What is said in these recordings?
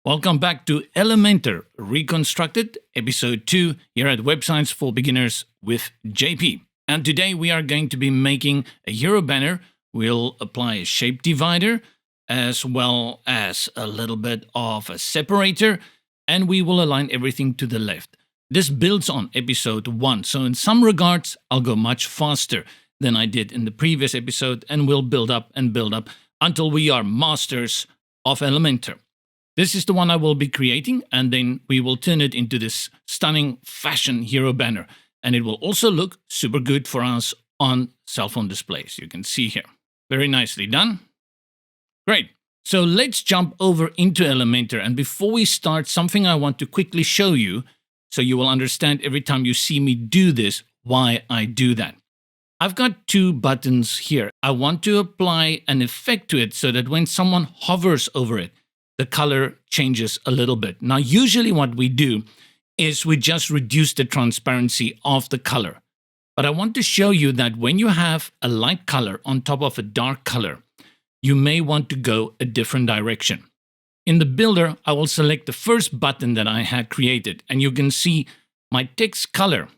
Welcome back to Elementor Reconstructed, episode 2, here at Websites for Beginners with JP. And today we are going to be making a hero banner. We'll apply a shape divider as well as a little bit of a separator, and we will align everything to the left. This builds on episode 1, so in some regards, I'll go much faster than I did in the previous episode, and we'll build up until we are masters of Elementor. This is the one I will be creating, and then we will turn it into this stunning fashion hero banner. And it will also look super good for us on cell phone displays. You can see here. Very nicely done. Great. So let's jump over into Elementor. And before we start, something I want to quickly show you so you will understand every time you see me do this, why I do that. I've got 2 buttons here. I want to apply an effect to it so that when someone hovers over it, the color changes a little bit. Now, usually what we do is we just reduce the transparency of the color. But I want to show you that when you have a light color on top of a dark color, you may want to go a different direction. In the builder, I will select the first button that I had created, and you can see my text color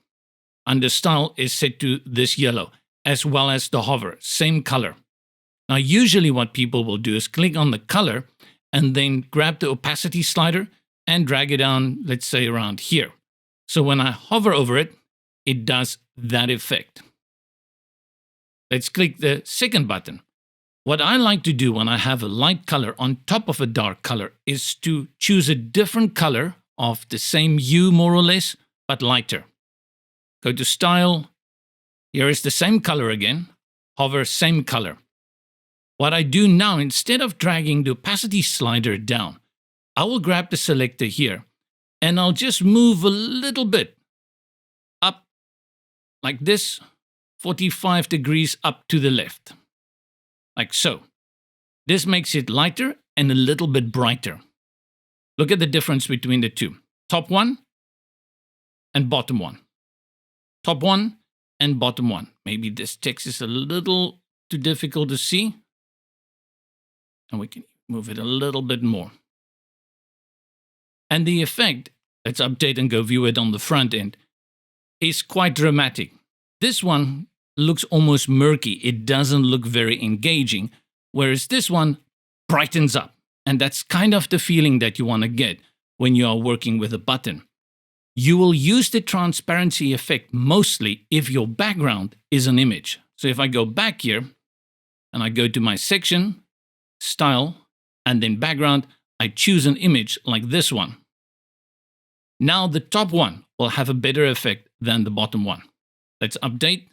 under style is set to this yellow, as well as the hover, same color. Now, usually what people will do is click on the color and then grab the opacity slider and drag it down, let's say around here. So when I hover over it, it does that effect. Let's click the second button. What I like to do when I have a light color on top of a dark color is to choose a different color of the same hue, more or less, but lighter. Go to Style. Here is the same color again. Hover, same color. What I do now, instead of dragging the opacity slider down, I will grab the selector here and I'll just move a little bit up like this, 45 degrees up to the left, like so. This makes it lighter and a little bit brighter. Look at the difference between the two. Top one and bottom one. Top one and bottom one. Maybe this text is a little too difficult to see. And we can move it a little bit more. And the effect, let's update and go view it on the front end, is quite dramatic. This one looks almost murky. It doesn't look very engaging, whereas this one brightens up. And that's kind of the feeling that you want to get when you are working with a button. You will use the transparency effect mostly if your background is an image. So if I go back here and I go to my section, Style, and then background, I choose an image like this one. Now the top one will have a better effect than the bottom one. Let's update.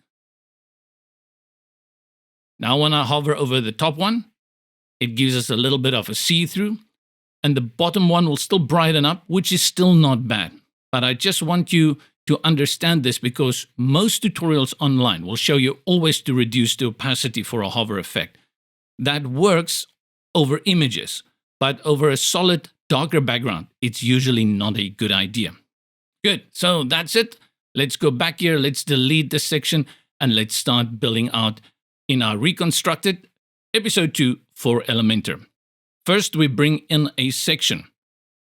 Now when I hover over the top one, it gives us a little bit of a see-through, and the bottom one will still brighten up, which is still not bad. But I just want you to understand this because most tutorials online will show you always to reduce the opacity for a hover effect. That works over images, but over a solid, darker background, it's usually not a good idea. Good, so that's it. Let's go back here, let's delete this section, and let's start building out in our Reconstructed episode 2 for Elementor. First, we bring in a section.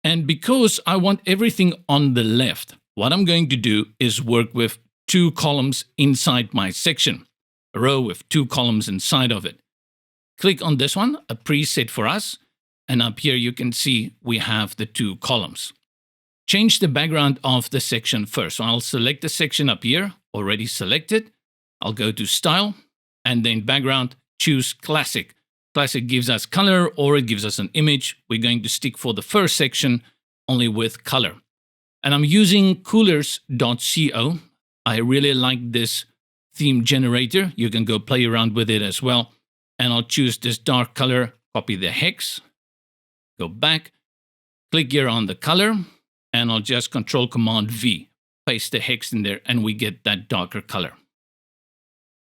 And because I want everything on the left, what I'm going to do is work with 2 columns inside my section, a row with 2 columns inside of it. Click on this one, a preset for us, and up here you can see we have the 2 columns. Change the background of the section first. So I'll select the section up here, already selected. I'll go to Style, and then Background, choose Classic. Classic gives us color or it gives us an image. We're going to stick for the first section only with color. And I'm using coolers.co. I really like this theme generator. You can go play around with it as well. And I'll choose this dark color, copy the hex, go back, click here on the color, and I'll just Control-Command-V, paste the hex in there, and we get that darker color.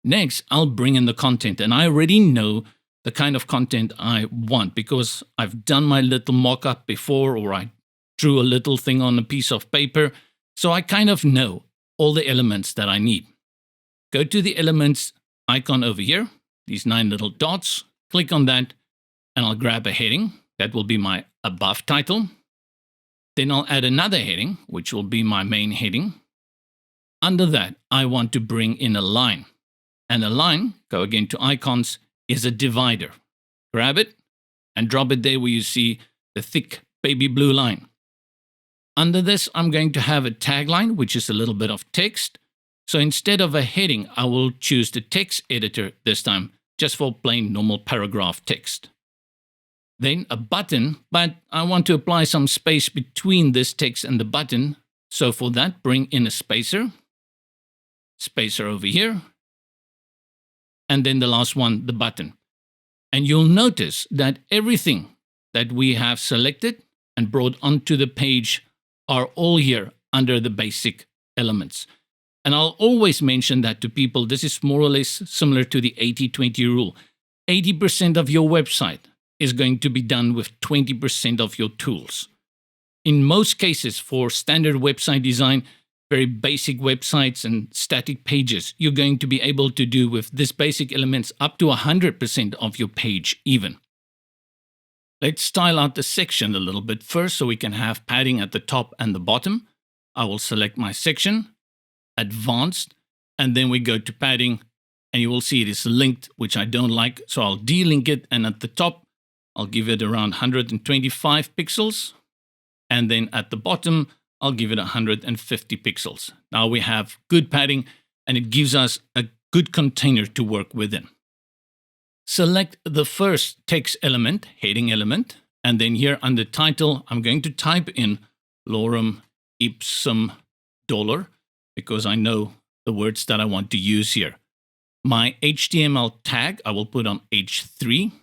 Next, I'll bring in the content, and I already know the kind of content I want because I've done my little mock-up before, or I drew a little thing on a piece of paper, so I kind of know all the elements that I need. Go to the Elements icon over here, these 9 little dots, click on that, and I'll grab a heading. That will be my above title. Then I'll add another heading, which will be my main heading. Under that, I want to bring in a line. And a line, go again to icons, is a divider. Grab it and drop it there where you see the thick baby blue line. Under this, I'm going to have a tagline, which is a little bit of text. So instead of a heading, I will choose the text editor this time, just for plain normal paragraph text. Then a button, but I want to apply some space between this text and the button. So for that, bring in a spacer. Spacer over here. And then the last one, the button. And you'll notice that everything that we have selected and brought onto the page are all here under the basic elements. And I'll always mention that to people. This is more or less similar to the 80-20 rule. 80% of your website is going to be done with 20% of your tools. In most cases, for standard website design, very basic websites and static pages, you're going to be able to do with this basic elements up to 100% of your page even. Let's style out the section a little bit first so we can have padding at the top and the bottom. I will select my section, advanced, and then we go to padding, and you will see it is linked, which I don't like, so I'll delink it, and at the top, I'll give it around 125 pixels, and then at the bottom, I'll give it 150 pixels. Now we have good padding, and it gives us a good container to work within. Select the first text element, heading element, and then here under title, I'm going to type in lorem ipsum dollar, because I know the words that I want to use here. My HTML tag, I will put on H3,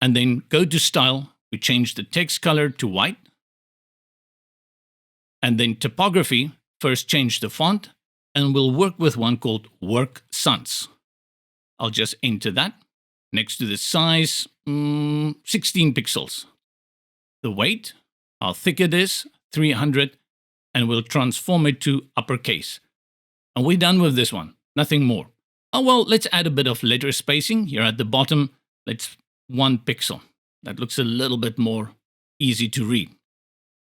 and then go to style. We change the text color to white. And then typography, first change the font, and we'll work with one called Work Sans. I'll just enter that. Next to the size, 16 pixels. The weight, how thick it is, 300, and we'll transform it to uppercase. And we're done with this one, nothing more. Oh well, let's add a bit of letter spacing. Here at the bottom, let's 1 pixel. That looks a little bit more easy to read.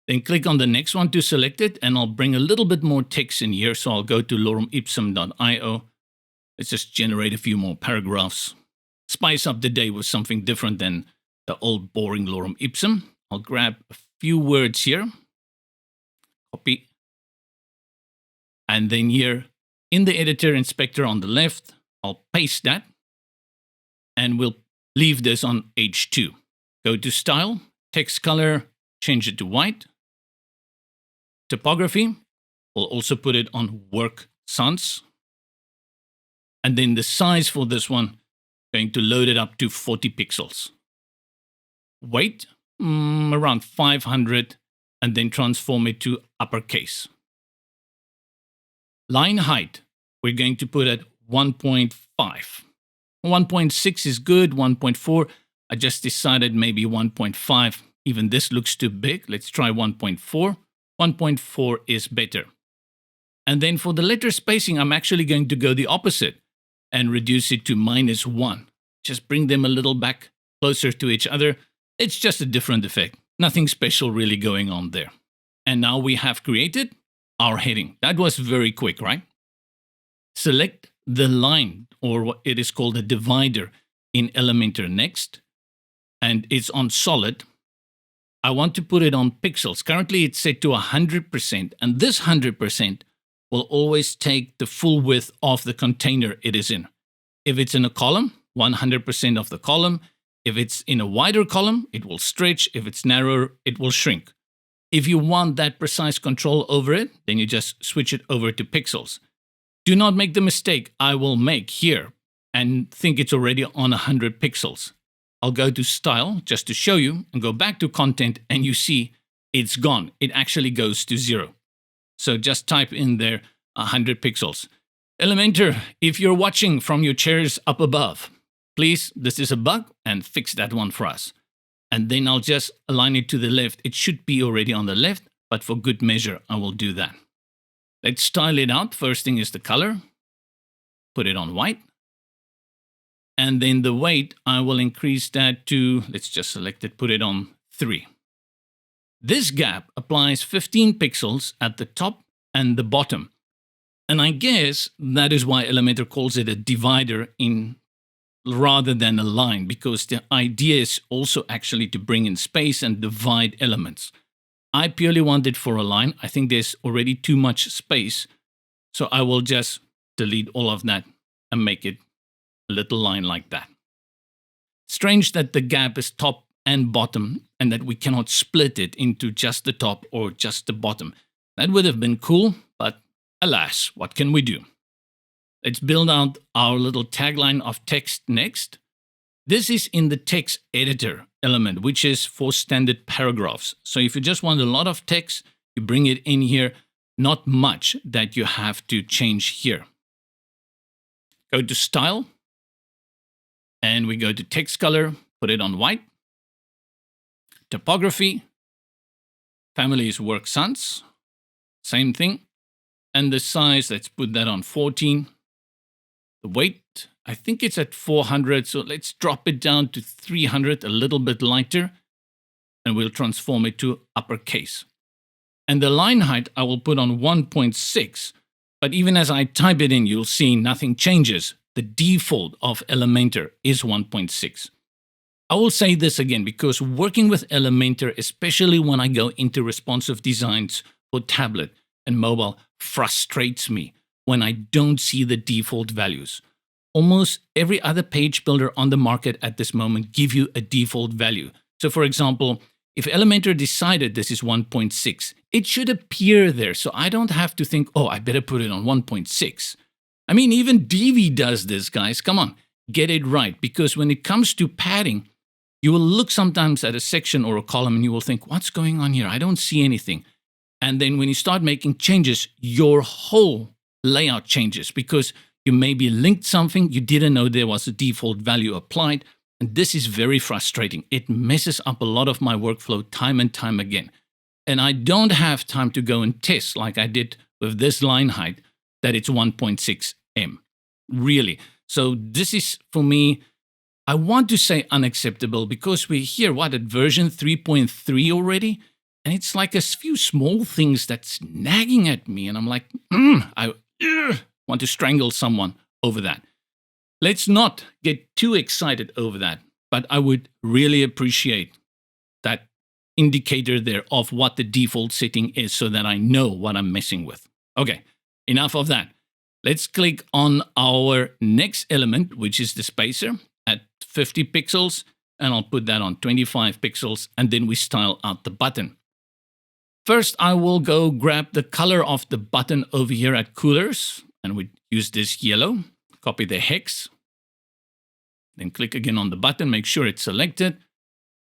Then click on the next one to select it, and I'll bring a little bit more text in here. So I'll go to loremipsum.io. Let's just generate a few more paragraphs. Spice up the day with something different than the old boring lorem ipsum. I'll grab a few words here. Copy. And then here in the editor inspector on the left, I'll paste that. And we'll leave this on H2. Go to style, text color, change it to white. Typography, we'll also put it on Work Sans. And then the size for this one, going to load it up to 40 pixels. Weight, around 500, and then transform it to uppercase. Line height, we're going to put at 1.5. 1.6 is good, 1.4. I just decided maybe 1.5. Even this looks too big. Let's try 1.4. 1.4 is better. And then for the letter spacing, I'm actually going to go the opposite and reduce it to -1. Just bring them a little back closer to each other. It's just a different effect. Nothing special really going on there. And now we have created our heading. That was very quick, right? Select the line, or what it is called a divider, in Elementor next. And it's on solid. I want to put it on pixels. Currently it's set to 100%, and this 100% will always take the full width of the container it is in. If it's in a column, 100% of the column. If it's in a wider column, it will stretch. If it's narrower, it will shrink. If you want that precise control over it, then you just switch it over to pixels. Do not make the mistake I will make here and think it's already on 100 pixels. I'll go to style just to show you and go back to content, and you see it's gone. It actually goes to 0. So just type in there 100 pixels. Elementor, if you're watching from your chairs up above, please, this is a bug, and fix that one for us. And then I'll just align it to the left. It should be already on the left, but for good measure, I will do that. Let's style it out. First thing is the color. Put it on white. And then the weight, I will increase that to, let's just select it, put it on 3. This gap applies 15 pixels at the top and the bottom. And I guess that is why Elementor calls it a divider in rather than a line, because the idea is also actually to bring in space and divide elements. I purely want it for a line. I think there's already too much space, so I will just delete all of that and make it a little line like that. Strange that the gap is top and bottom and that we cannot split it into just the top or just the bottom. That would have been cool, but alas, what can we do? Let's build out our little tagline of text next. This is in the text editor element, which is for standard paragraphs. So if you just want a lot of text, you bring it in here. Not much that you have to change here. Go to Style, and we go to Text Color, put it on white. Typography, family is Work Sans, same thing. And the size, let's put that on 14. The weight, I think it's at 400, so let's drop it down to 300, a little bit lighter, and we'll transform it to uppercase. And the line height I will put on 1.6, but even as I type it in, you'll see nothing changes. The default of Elementor is 1.6. I will say this again because working with Elementor, especially when I go into responsive designs for tablet and mobile, frustrates me when I don't see the default values. Almost every other page builder on the market at this moment give you a default value. So for example, if Elementor decided this is 1.6, it should appear there. So I don't have to think, oh, I better put it on 1.6. I mean, even Divi does this, guys. Come on, get it right. Because when it comes to padding, you will look sometimes at a section or a column and you will think, what's going on here? I don't see anything. And then when you start making changes, your whole layout changes because you maybe linked something, you didn't know there was a default value applied, and this is very frustrating. It messes up a lot of my workflow time and time again. And I don't have time to go and test like I did with this line height that it's 1.6 M. Really. So this is, for me, I want to say unacceptable because we're here, at version 3.3 already? And it's like a few small things that's nagging at me. And I'm like, I want to strangle someone over that. Let's not get too excited over that. But I would really appreciate that indicator there of what the default setting is so that I know what I'm messing with. Okay, enough of that. Let's click on our next element, which is the spacer at 50 pixels. And I'll put that on 25 pixels. And then we style out the button. First, I will go grab the color of the button over here at Coolers, and we use this yellow, copy the hex, then click again on the button, make sure it's selected,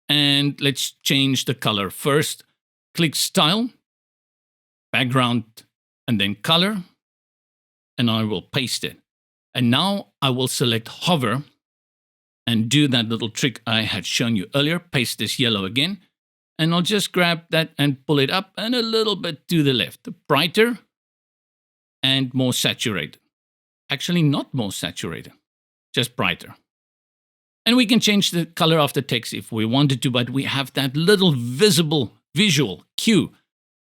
and let's change the color first. Click Style, Background, and then Color, and I will paste it. And now I will select Hover and do that little trick I had shown you earlier, paste this yellow again, and I'll just grab that and pull it up and a little bit to the left. Brighter and more saturated. Actually, not more saturated, just brighter. And we can change the color of the text if we wanted to, but we have that little visible visual cue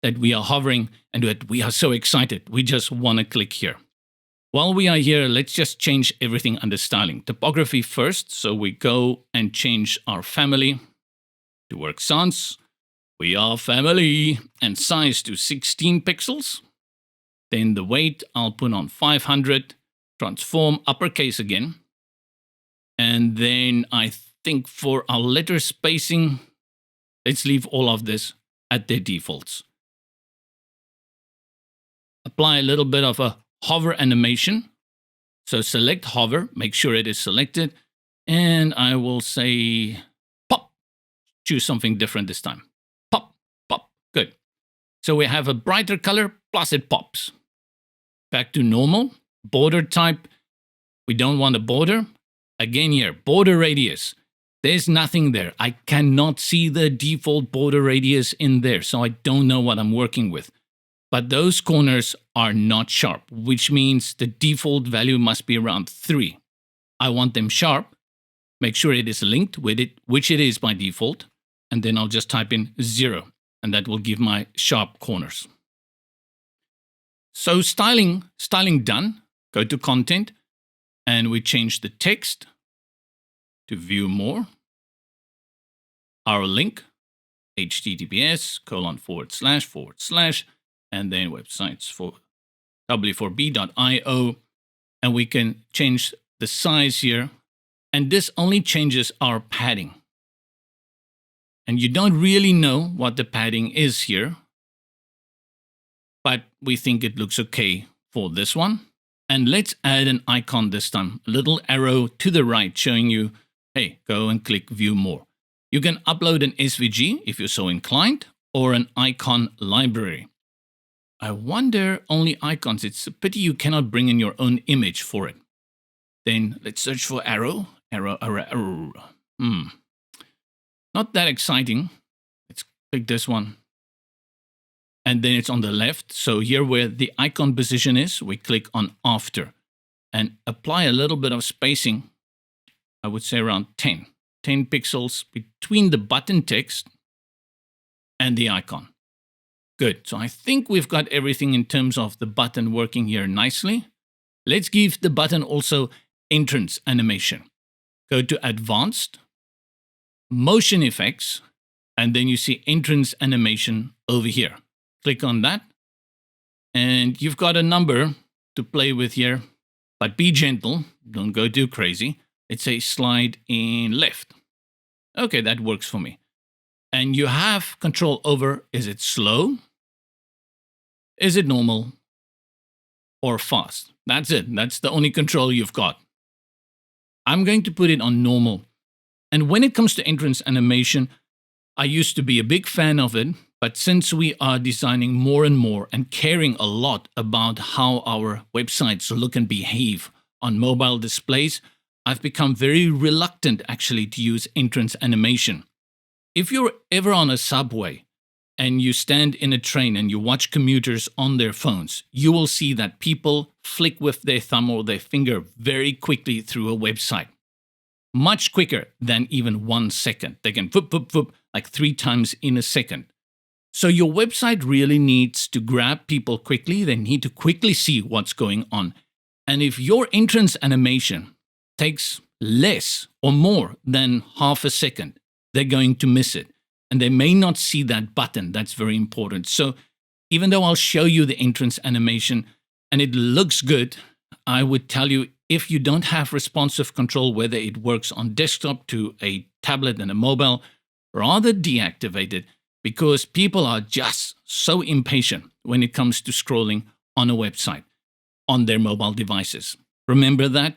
that we are hovering and that we are so excited. We just want to click here. While we are here, let's just change everything under styling. Typography first, so we go and change our family to Work Sans. We are family, and size to 16 pixels. Then the weight I'll put on 500, transform uppercase again. And then I think for our letter spacing, let's leave all of this at their defaults. Apply a little bit of a hover animation. So select hover, make sure it is selected, and I will say pop. Choose something different this time. Pop, pop, good. So we have a brighter color, plus it pops. Back to normal, border type. We don't want a border. Again here, border radius. There's nothing there. I cannot see the default border radius in there, so I don't know what I'm working with. But those corners are not sharp, which means the default value must be around 3. I want them sharp. Make sure it is linked with it, which it is by default. And then I'll just type in 0. and that will give my sharp corners. So styling done. Go to content, and we change the text to view more. Our link, https:// and then websites for w4b.io, and we can change the size here, and this only changes our padding. And you don't really know what the padding is here, but we think it looks okay for this one. And let's add an icon this time, a little arrow to the right showing you, hey, go and click view more. You can upload an SVG if you're so inclined, or an icon library. I wonder, only icons, it's a pity you cannot bring in your own image for it. Then let's search for arrow. Not that exciting. Let's pick this one. And then it's on the left. So here where the icon position is, we click on after and apply a little bit of spacing. I would say around 10 pixels between the button text and the icon. Good. So I think we've got everything in terms of the button working here nicely. Let's give the button also entrance animation. Go to advanced, motion effects, and then you see entrance animation over here. Click on that, and you've got a number to play with here, but be gentle. Don't go too crazy. Let's say slide in left. Okay, that works for me. And you have control over, is it slow? Is it normal? Or fast? That's it. That's the only control you've got. I'm going to put it on normal. And when it comes to entrance animation, I used to be a big fan of it, but since we are designing more and more and caring a lot about how our websites look and behave on mobile displays, I've become very reluctant actually to use entrance animation. If you're ever on a subway and you stand in a train and you watch commuters on their phones, you will see that people flick with their thumb or their finger very quickly through a website. Much quicker than even 1 second. They can whoop, whoop, whoop, like 3 times in a second. So your website really needs to grab people quickly. They need to quickly see what's going on. And if your entrance animation takes less or more than half a second, they're going to miss it. And they may not see that button. That's very important. So even though I'll show you the entrance animation and it looks good, I would tell you, if you don't have responsive control, whether it works on desktop to a tablet and a mobile, rather deactivate it, because people are just so impatient when it comes to scrolling on a website on their mobile devices. Remember that?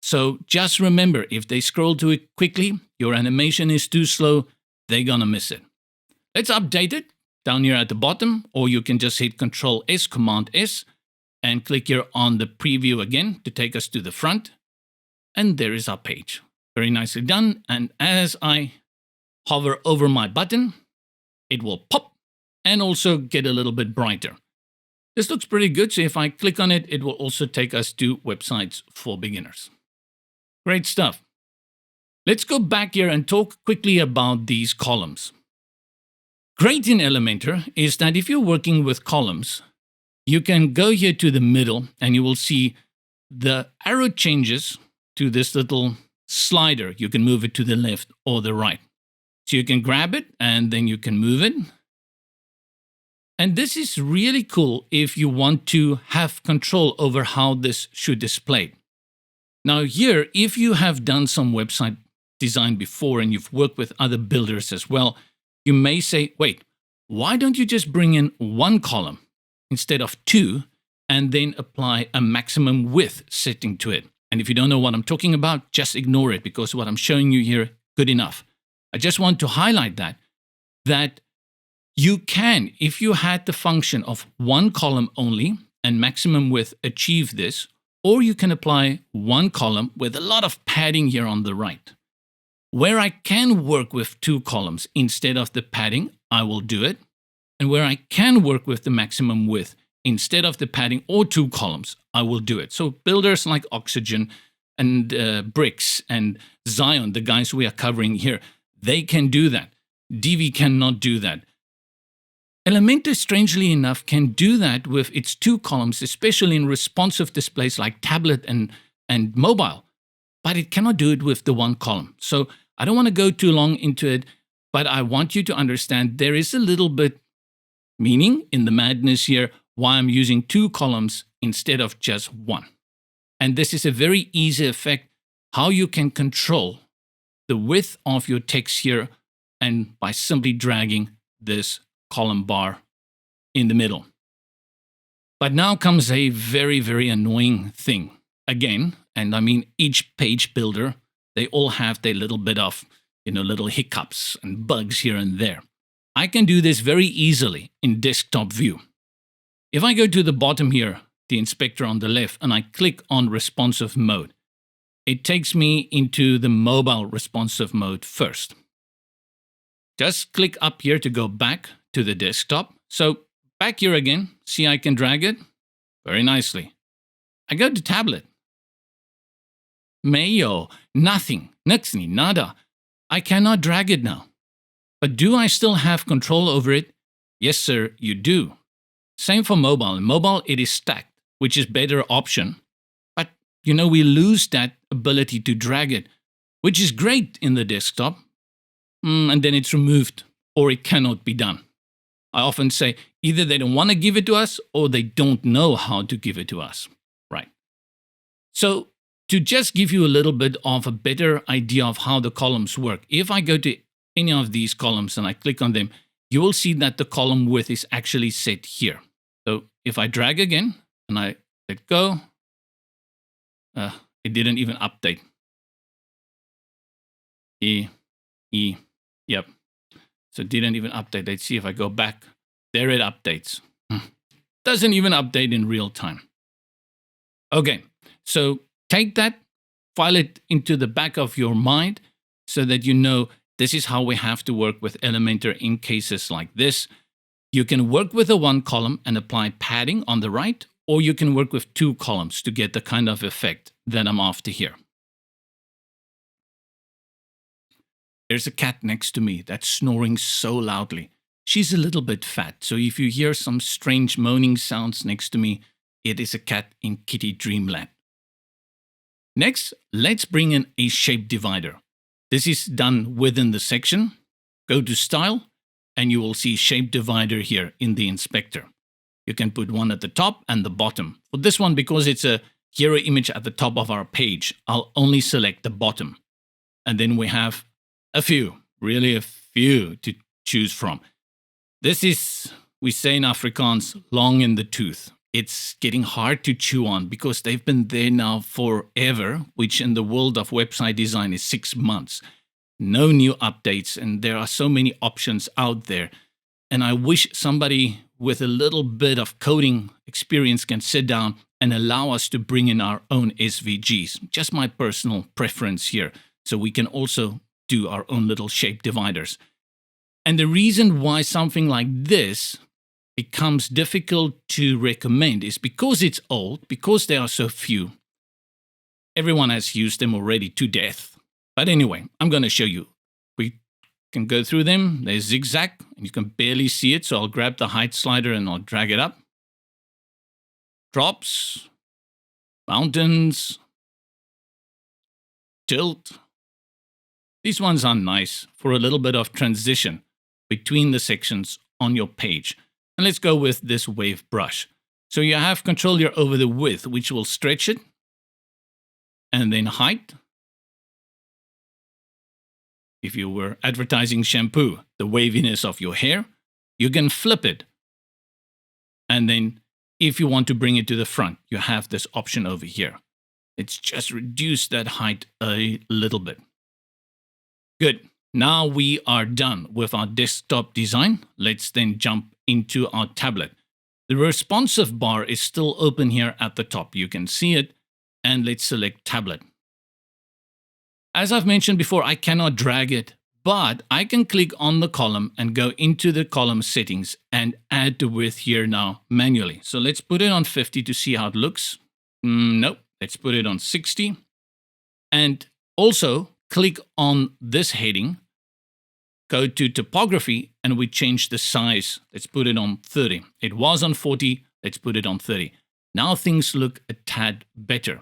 So just remember, if they scroll too quickly, your animation is too slow, they're gonna miss it. Let's update it down here at the bottom, or you can just hit Control S, Command S, and click here on the preview again to take us to the front. And there is our page. Very nicely done. And as I hover over my button, it will pop and also get a little bit brighter. This looks pretty good. So if I click on it, it will also take us to websites for beginners. Great stuff. Let's go back here and talk quickly about these columns. Great in Elementor is that if you're working with columns, you can go here to the middle and you will see the arrow changes to this little slider. You can move it to the left or the right. So you can grab it and then you can move it. And this is really cool if you want to have control over how this should display. Now here, if you have done some website design before and you've worked with other builders as well, you may say, wait, why don't you just bring in 1 column instead of 2 and then apply a maximum width setting to it? And if you don't know what I'm talking about, just ignore it, because what I'm showing you here, good enough. I just want to highlight that you can, if you had the function of 1 column only and maximum width, achieve this, or you can apply 1 column with a lot of padding here on the right. Where I can work with 2 columns instead of the padding, I will do it. And where I can work with the maximum width instead of the padding or 2 columns, I will do it. So builders like Oxygen and Bricks and Zion, the guys we are covering here, they can do that. Divi cannot do that. Elementor, strangely enough, can do that with its two columns, especially in responsive displays like tablet and mobile, but it cannot do it with the one column. So I don't want to go too long into it, but I want you to understand there is a little bit meaning in the madness here why I'm using two columns instead of just one. And this is a very easy effect how you can control the width of your text here and by simply dragging this column bar in the middle. But now comes a very, very annoying thing. Again, and I mean each page builder, they all have their little bit of, little hiccups and bugs here and there. I can do this very easily in desktop view. If I go to the bottom here, the inspector on the left, and I click on responsive mode, it takes me into the mobile responsive mode first. Just click up here to go back to the desktop. So back here again, see I can drag it very nicely. I go to tablet. Mayo, nothing, nix ni nada. I cannot drag it now. But do I still have control over it? Yes, sir, you do. Same for mobile. In mobile, it is stacked, which is better option. But, we lose that ability to drag it, which is great in the desktop. And then it's removed, or it cannot be done. I often say either they don't want to give it to us, or they don't know how to give it to us. Right. So, to just give you a little bit of a better idea of how the columns work, if I go to any of these columns and I click on them, you will see that the column width is actually set here. So if I drag again and I let go, it didn't even update. Yep. So it didn't even update. Let's see if I go back. There it updates. Doesn't even update in real time. Okay, so take that, file it into the back of your mind so that you know this is how we have to work with Elementor in cases like this. You can work with a one column and apply padding on the right, or you can work with two columns to get the kind of effect that I'm after here. There's a cat next to me that's snoring so loudly. She's a little bit fat, so if you hear some strange moaning sounds next to me, it is a cat in kitty dreamland. Next, let's bring in a shape divider. This is done within the section. Go to Style, and you will see Shape Divider here in the inspector. You can put one at the top and the bottom. For this one, because it's a hero image at the top of our page, I'll only select the bottom. And then we have a few, really a few to choose from. This is, we say in Afrikaans, long in the tooth. It's getting hard to chew on because they've been there now forever, which in the world of website design is 6 months. No new updates, and there are so many options out there. And I wish somebody with a little bit of coding experience can sit down and allow us to bring in our own SVGs. Just my personal preference here, so we can also do our own little shape dividers. And the reason why something like this becomes difficult to recommend is because it's old, because there are so few. Everyone has used them already to death. But anyway, I'm going to show you. We can go through them. There's zigzag, and you can barely see it, so I'll grab the height slider and I'll drag it up. Drops, mountains, tilt. These ones are nice for a little bit of transition between the sections on your page. And let's go with this wave brush. So you have control here over the width, which will stretch it. And then height. If you were advertising shampoo, the waviness of your hair, you can flip it. And then if you want to bring it to the front, you have this option over here. It's just reduce that height a little bit. Good. Now we are done with our desktop design. Let's then jump into our tablet. The responsive bar is still open here at the top. You can see it. And let's select tablet. As I've mentioned before, I cannot drag it, but I can click on the column and go into the column settings and add the width here now manually. So let's put it on 50 to see how it looks. Nope, let's put it on 60. And also click on this heading, go to topography, and we change the size. Let's put it on 30. It was on 40. Let's put it on 30. Now things look a tad better.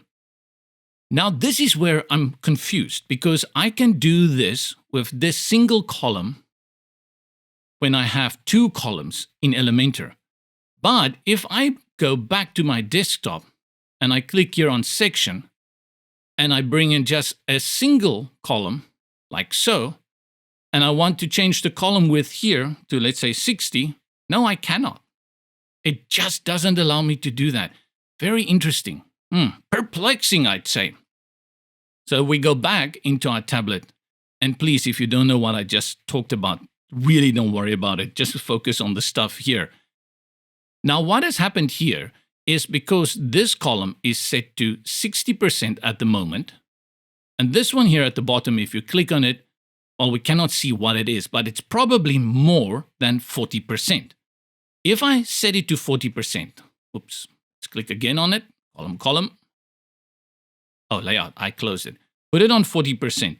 Now this is where I'm confused, because I can do this with this single column when I have two columns in Elementor. But if I go back to my desktop and I click here on section and I bring in just a single column like so, and I want to change the column width here to, let's say, 60, no, I cannot. It just doesn't allow me to do that. Very interesting. Perplexing, I'd say. So we go back into our tablet. And please, if you don't know what I just talked about, really don't worry about it. Just focus on the stuff here. Now, what has happened here is because this column is set to 60% at the moment. And this one here at the bottom, if you click on it, well, we cannot see what it is, but it's probably more than 40%. If I set it to 40%, oops, let's click again on it, column. Oh, layout, I closed it. Put it on 40%.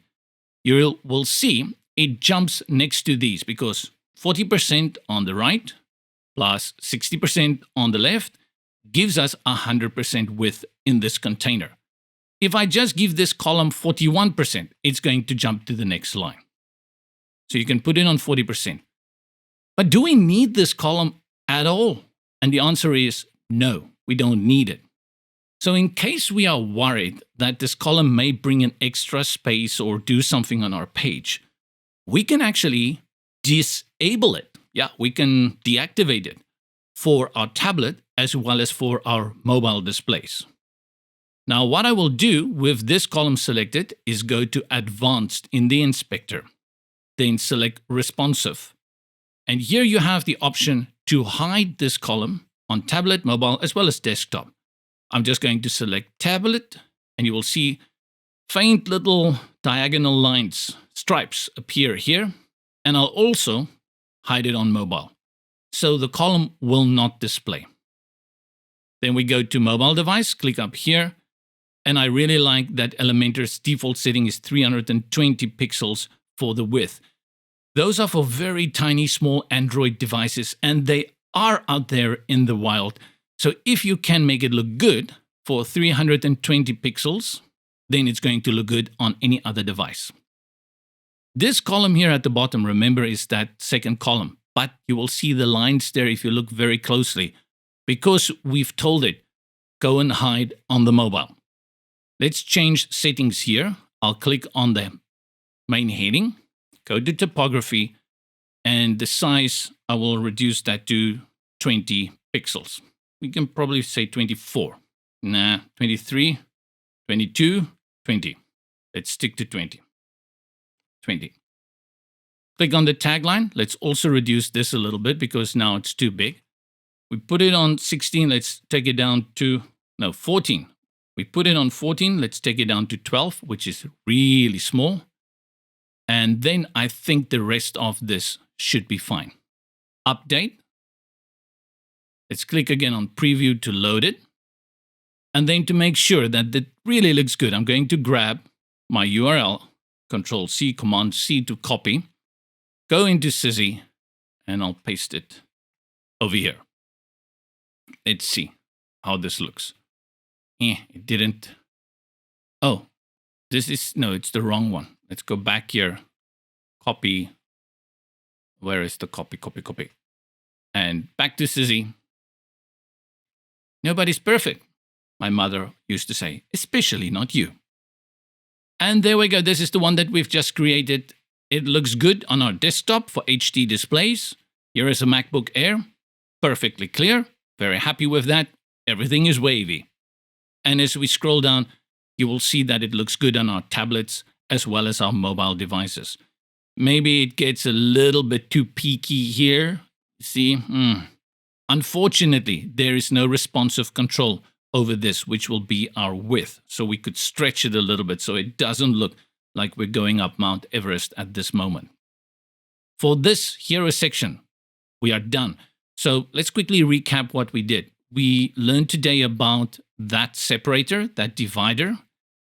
You will see it jumps next to these because 40% on the right plus 60% on the left gives us 100% width in this container. If I just give this column 41%, it's going to jump to the next line. So you can put it on 40%. But do we need this column at all? And the answer is no, we don't need it. So in case we are worried that this column may bring in extra space or do something on our page, we can actually disable it. Yeah, we can deactivate it for our tablet as well as for our mobile displays. Now, what I will do with this column selected is go to Advanced in the inspector, then select Responsive. And here you have the option to hide this column on tablet, mobile, as well as desktop. I'm just going to select tablet, and you will see faint little diagonal lines, stripes appear here. And I'll also hide it on mobile, so the column will not display. Then we go to mobile device, click up here, and I really like that Elementor's default setting is 320 pixels for the width. Those are for very tiny, small Android devices, and they are out there in the wild. So if you can make it look good for 320 pixels, then it's going to look good on any other device. This column here at the bottom, remember, is that second column, but you will see the lines there if you look very closely, because we've told it, go and hide on the mobile. Let's change settings here. I'll click on the main heading, go to topography, and the size, I will reduce that to 20 pixels. We can probably say 24. 23, 22, 20. Let's stick to 20. 20. Click on the tagline. Let's also reduce this a little bit because now it's too big. We put it on 16. Let's take it down to, 14. We put it on 14. Let's take it down to 12, which is really small. And then I think the rest of this should be fine. Update. Let's click again on preview to load it. And then to make sure that it really looks good, I'm going to grab my URL, Control-C, Command-C to copy, go into Sysy, and I'll paste it over here. Let's see how this looks. It didn't. Oh, it's the wrong one. Let's go back here. Copy. Where is the copy? Copy. And back to Sysy. Nobody's perfect, my mother used to say, especially not you. And there we go. This is the one that we've just created. It looks good on our desktop for HD displays. Here is a MacBook Air. Perfectly clear. Very happy with that. Everything is wavy. And as we scroll down, you will see that it looks good on our tablets as well as our mobile devices. Maybe it gets a little bit too peaky here. See? Unfortunately, there is no responsive control over this, which will be our width. So we could stretch it a little bit so it doesn't look like we're going up Mount Everest at this moment. For this hero section, we are done. So let's quickly recap what we did. We learned today about that separator, that divider,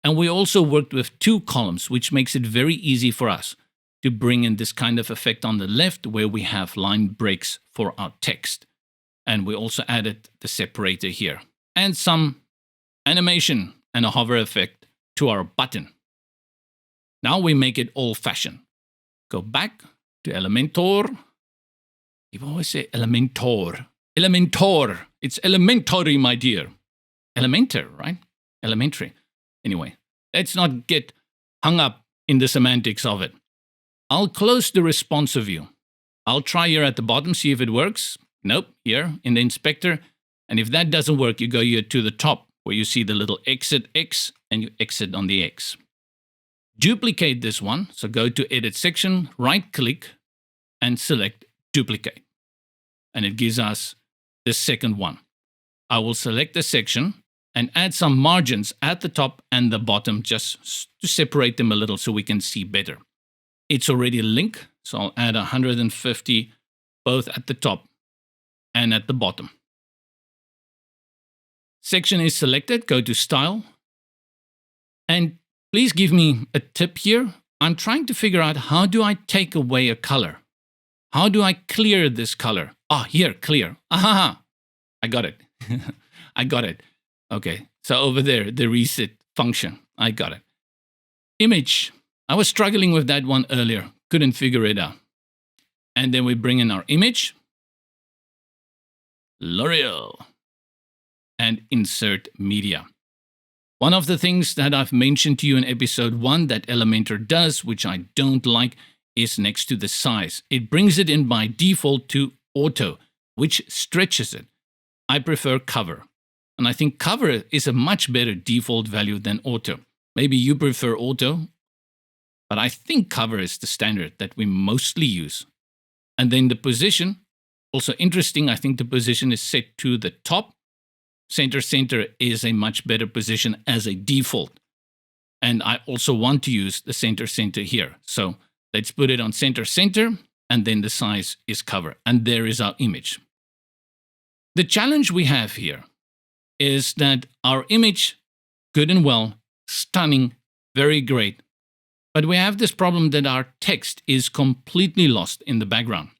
and we also worked with two columns, which makes it very easy for us to bring in this kind of effect on the left where we have line breaks for our text. And we also added the separator here and some animation and a hover effect to our button. Now we make it old-fashioned. Go back to Elementor. You always say Elementor. Elementor. It's elementary, my dear. Elementor, right? Elementary. Anyway, let's not get hung up in the semantics of it. I'll close the responsive view. I'll try here at the bottom, see if it works. Nope, here in the inspector. And if that doesn't work, you go here to the top where you see the little exit X and you exit on the X. Duplicate this one. So go to Edit Section, right-click, and select Duplicate. And it gives us the second one. I will select the section and add some margins at the top and the bottom just to separate them a little so we can see better. It's already a link, so I'll add 150 both at the top and at the bottom. Section is selected, go to Style. And please give me a tip here. I'm trying to figure out how do I take away a color? How do I clear this color? Ah, here, clear. Aha, I got it. I got it. Okay, so over there, the reset function. I got it. Image. I was struggling with that one earlier. Couldn't figure it out. And then we bring in our image. L'Oreal. And insert media. One of the things that I've mentioned to you in episode 1 that Elementor does, which I don't like, is next to the size. It brings it in by default to auto, which stretches it. I prefer cover. And I think cover is a much better default value than auto. Maybe you prefer auto, but I think cover is the standard that we mostly use. And then the position, also interesting, I think the position is set to the top. Center is a much better position as a default. And I also want to use the center here. So let's put it on center, and then the size is cover. And there is our image. The challenge we have here is that our image, good and well, stunning, very great. But we have this problem that our text is completely lost in the background.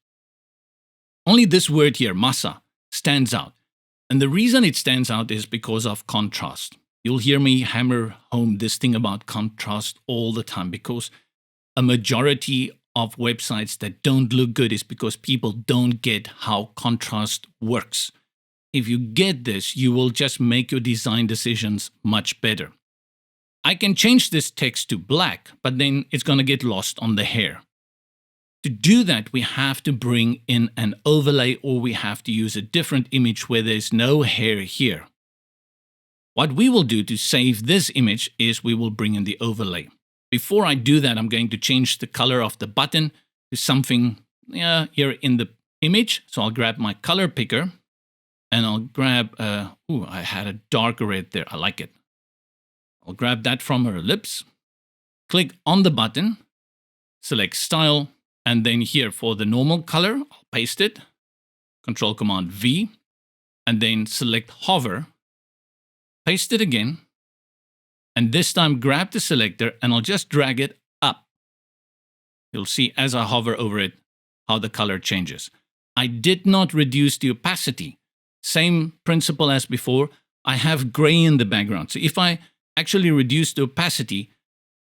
Only this word here, massa, stands out. And the reason it stands out is because of contrast. You'll hear me hammer home this thing about contrast all the time because a majority of websites that don't look good is because people don't get how contrast works. If you get this, you will just make your design decisions much better. I can change this text to black, but then it's going to get lost on the hair. To do that, we have to bring in an overlay or we have to use a different image where there's no hair here. What we will do to save this image is we will bring in the overlay. Before I do that, I'm going to change the color of the button to something here in the image. So I'll grab my color picker and I'll grab, I had a darker red there. I like it. I'll grab that from her lips, click on the button, select style, and then here for the normal color, I'll paste it, Control Command V, and then select hover, paste it again, and this time grab the selector and I'll just drag it up. You'll see as I hover over it how the color changes. I did not reduce the opacity. Same principle as before. I have gray in the background. So if I actually reduce the opacity,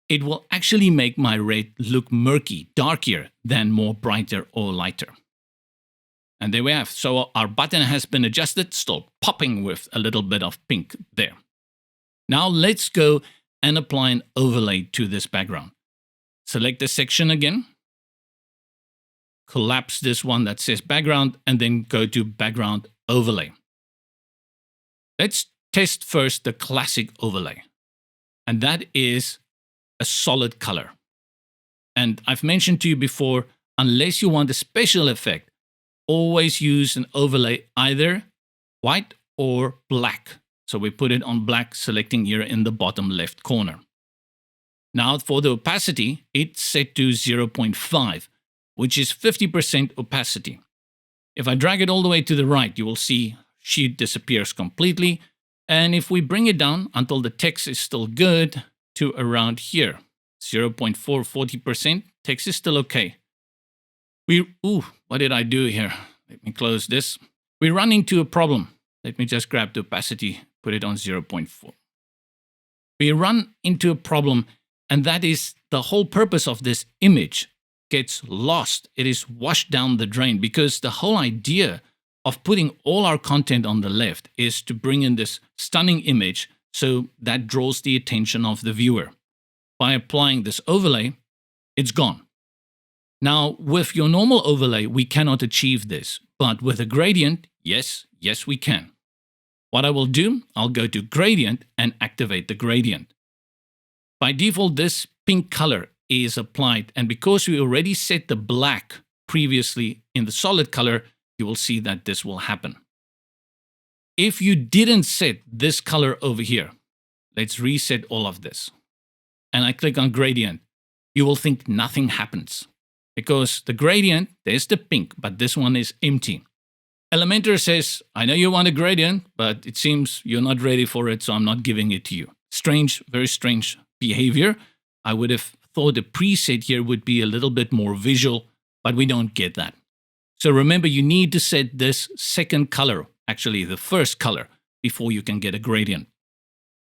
it will actually make my red look murky, darker than more brighter or lighter. And there we have. So our button has been adjusted, still popping with a little bit of pink there. Now let's go and apply an overlay to this background. Select the section again, collapse this one that says background, and then go to background overlay. Let's test first the classic overlay, and that is a solid color. And I've mentioned to you before, unless you want a special effect, always use an overlay either white or black. So we put it on black, selecting here in the bottom left corner. Now for the opacity, it's set to 0.5, which is 50% opacity. If I drag it all the way to the right, you will see she disappears completely. And if we bring it down until the text is still good to around here, 0.4, 40%, Text is still okay. What did I do here? Let me close this. We run into a problem. Let me just grab the opacity, put it on 0.4. We run into a problem, and that is the whole purpose of this image gets lost. It is washed down the drain, because the whole idea of putting all our content on the left is to bring in this stunning image so that draws the attention of the viewer. By applying this overlay, it's gone. Now, with your normal overlay, we cannot achieve this, but with a gradient, yes, we can. What I will do, I'll go to gradient and activate the gradient. By default, this pink color is applied, and because we already set the black previously in the solid color, you will see that this will happen. If you didn't set this color over here, let's reset all of this, and I click on gradient, you will think nothing happens. Because the gradient, there's the pink, but this one is empty. Elementor says, I know you want a gradient, but it seems you're not ready for it, so I'm not giving it to you. Strange, very strange behavior. I would have thought a preset here would be a little bit more visual, but we don't get that. So remember, you need to set this second color, actually the first color, before you can get a gradient.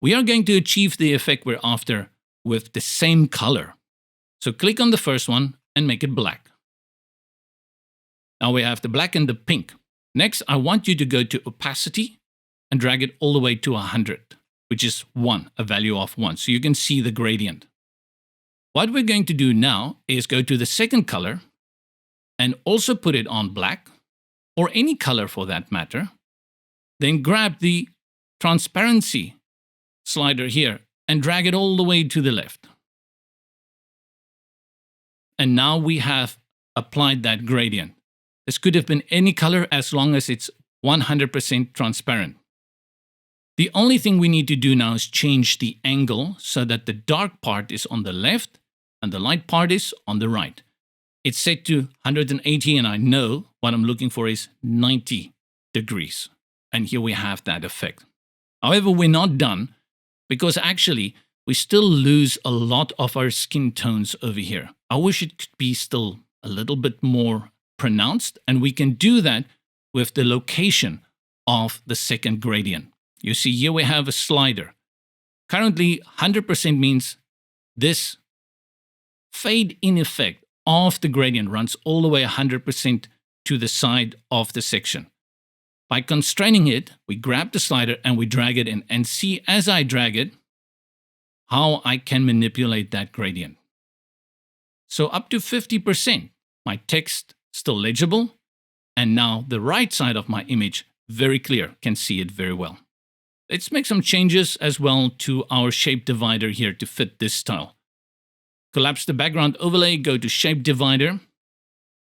We are going to achieve the effect we're after with the same color. So click on the first one and make it black. Now we have the black and the pink. Next, I want you to go to opacity and drag it all the way to 100, which is 1, a value of 1, so you can see the gradient. What we're going to do now is go to the second color and also put it on black, or any color for that matter. Then grab the transparency slider here and drag it all the way to the left. And now we have applied that gradient. This could have been any color as long as it's 100% transparent. The only thing we need to do now is change the angle so that the dark part is on the left and the light part is on the right. It's set to 180, and I know what I'm looking for is 90 degrees. And here we have that effect. However, we're not done, because actually we still lose a lot of our skin tones over here. I wish it could be still a little bit more pronounced, and we can do that with the location of the second gradient. You see here we have a slider. Currently 100% means this fade in effect of the gradient runs all the way 100% to the side of the section. By constraining it, we grab the slider and we drag it in, and see as I drag it how I can manipulate that gradient. So up to 50%, my text still legible, and now the right side of my image very clear, can see it very well. Let's make some changes as well to our shape divider here to fit this style. Collapse the background overlay, go to shape divider.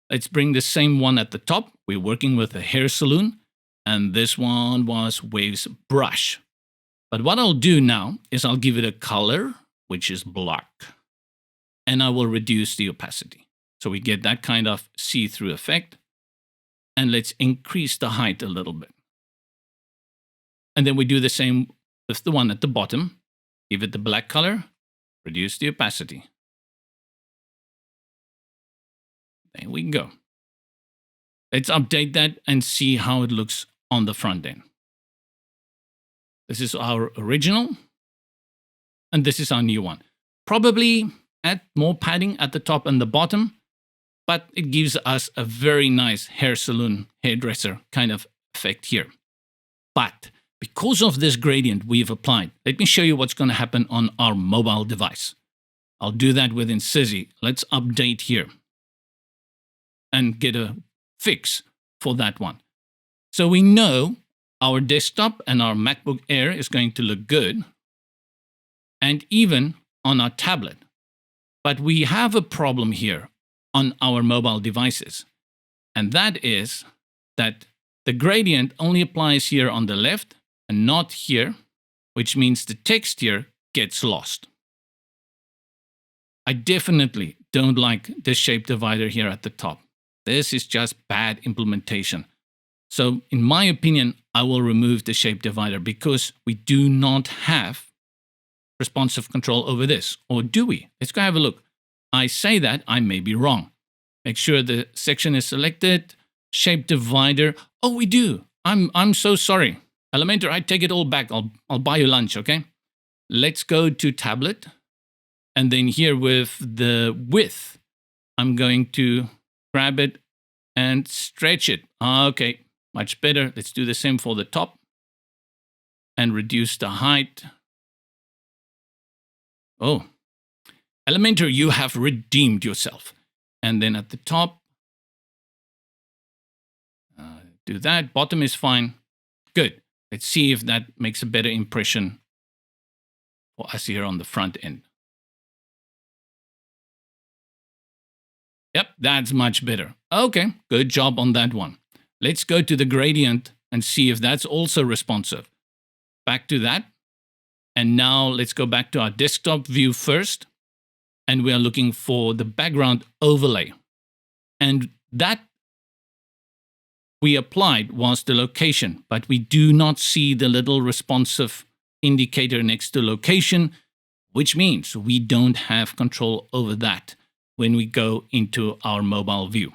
Let's bring the same one at the top. We're working with a hair salon, and this one was Waves Brush. But what I'll do now is I'll give it a color, which is black, and I will reduce the opacity. So we get that kind of see-through effect. And let's increase the height a little bit. And then we do the same with the one at the bottom. Give it the black color, reduce the opacity. There we go. Let's update that and see how it looks on the front end. This is our original, and this is our new one. Probably add more padding at the top and the bottom, but it gives us a very nice hair salon, hairdresser kind of effect here. But because of this gradient we've applied, let me show you what's going to happen on our mobile device. I'll do that within Sizzy. Let's update here and get a fix for that one. So we know our desktop and our MacBook Air is going to look good, and even on our tablet. But we have a problem here on our mobile devices, and that is that the gradient only applies here on the left and not here, which means the text here gets lost. I definitely don't like the shape divider here at the top. This is just bad implementation. So in my opinion, I will remove the shape divider because we do not have responsive control over this. Or do we? Let's go have a look. I say that, I may be wrong. Make sure the section is selected. Shape divider. Oh, we do. I'm so sorry. Elementor, I take it all back. I'll buy you lunch, okay? Let's go to tablet. And then here with the width, I'm going to grab it and stretch it. Okay, much better. Let's do the same for the top. And reduce the height. Oh, Elementor, you have redeemed yourself. And then at the top, do that. Bottom is fine. Good. Let's see if that makes a better impression for us here on the front end. Yep, that's much better. Okay, good job on that one. Let's go to the gradient and see if that's also responsive. Back to that. And now let's go back to our desktop view first. And we are looking for the background overlay. And that we applied was the location, but we do not see the little responsive indicator next to location, which means we don't have control over that when we go into our mobile view.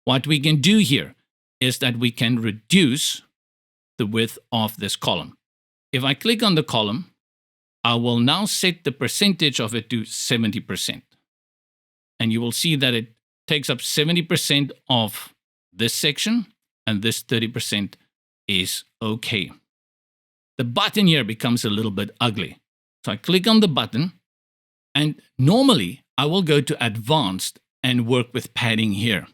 What we can do here is that we can reduce the width of this column. If I click on the column, I will now set the percentage of it to 70%. And you will see that it takes up 70% of this section, and this 30% is okay. The button here becomes a little bit ugly. So I click on the button, and normally I will go to advanced and work with padding here.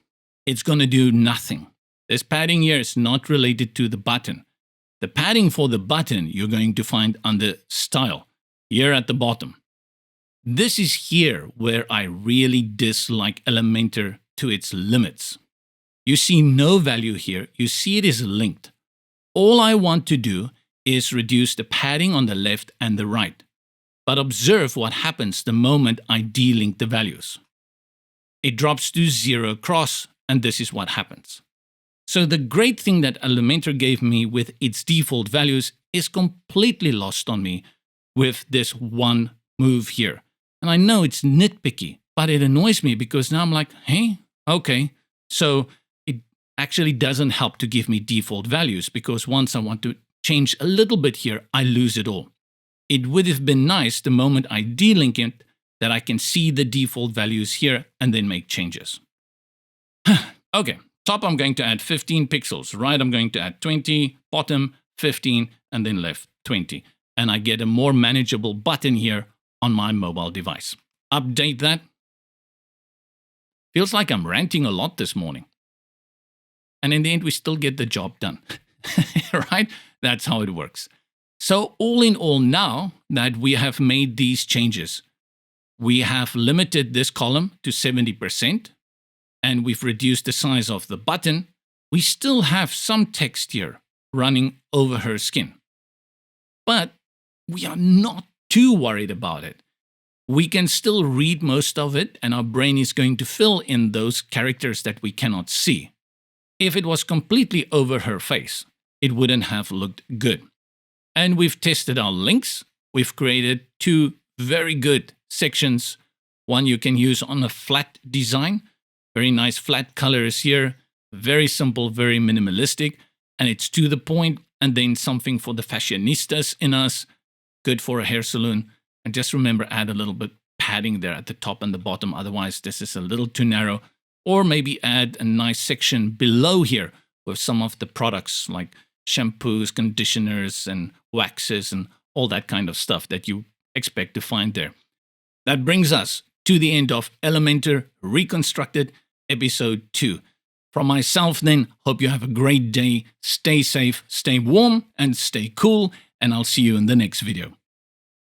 It's going to do nothing. This padding here is not related to the button. The padding for the button you're going to find under style, here at the bottom. This is here where I really dislike Elementor to its limits. You see no value here. You see it is linked. All I want to do is reduce the padding on the left and the right. But observe what happens the moment I delink the values. It drops to 0 across, and this is what happens. So the great thing that Elementor gave me with its default values is completely lost on me with this one move here. And I know it's nitpicky, but it annoys me because now I'm like, hey, okay. So it actually doesn't help to give me default values because once I want to change a little bit here, I lose it all. It would have been nice the moment I delink it that I can see the default values here and then make changes. Okay, top I'm going to add 15 pixels, right I'm going to add 20, bottom 15, and then left 20. And I get a more manageable button here on my mobile device. Update that. Feels like I'm ranting a lot this morning. And in the end, we still get the job done, right? That's how it works. So all in all, now that we have made these changes, we have limited this column to 70%, and we've reduced the size of the button. We still have some text here running over her skin. But we are not too worried about it. We can still read most of it, and our brain is going to fill in those characters that we cannot see. If it was completely over her face, it wouldn't have looked good. And we've tested our links. We've created 2 very good sections. One you can use on a flat design. Very nice flat colors here. Very simple, very minimalistic. And it's to the point. And then something for the fashionistas in us. Good for a hair salon. And just remember, add a little bit padding there at the top and the bottom. Otherwise, this is a little too narrow. Or maybe add a nice section below here with some of the products like shampoos, conditioners, and waxes, and all that kind of stuff that you expect to find there. That brings us to the end of Elementor Reconstructed Episode 2. From myself then, hope you have a great day. Stay safe, stay warm, and stay cool, and I'll see you in the next video.